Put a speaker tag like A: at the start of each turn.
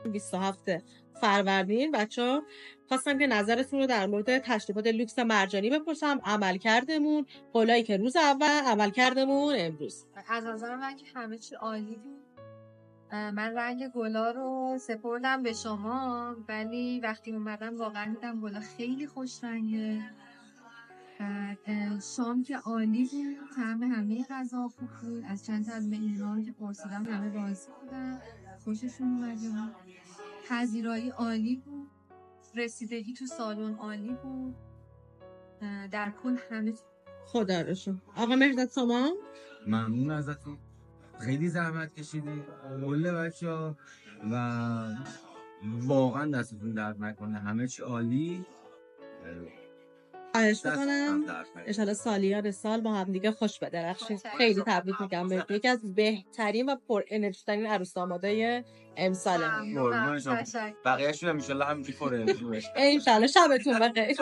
A: 27 فروردین. بچه‌ها خواستم که نظرتون رو در مورد تشریفات لوکس مرجانی بپرسم، عملکردمون، قولایی که روز اول، عملکردمون امروز.
B: از نظر من که همه چی عالی بود. من رنگ گلا رو سپردم به شما، ولی وقتی اومدم واقعا دیدم گلا خیلی خوش رنگه. شام که عالی بود، همه غذا خوب بود. از چند تا از مهمونان که پرسیدم همه راضی بودن، خوششون اومده بود. پذیرایی عالی بود، رسیدگی تو سالن عالی بود. در کل همه
A: خدا رو شکر. آقا مهرداد شما؟
C: ممنون ازتون، خیلی زحمت کشیدید کل بچه‌ها و واقعا دستتون درد نکنه، همه چی عالی.
A: خواهش می‌کنم انشالله سالیان سال با هم دیگه خوش بدرخشید. خیلی تبریک میگم بهتون، یکی از بهترین و پر انرژی ترین عروس دامادای امسالمون.
C: قربون شما. بقیه‌شون هم ان شاء الله همینجوری پر انرژی باشن.
A: انشالله. شبتون بخیر.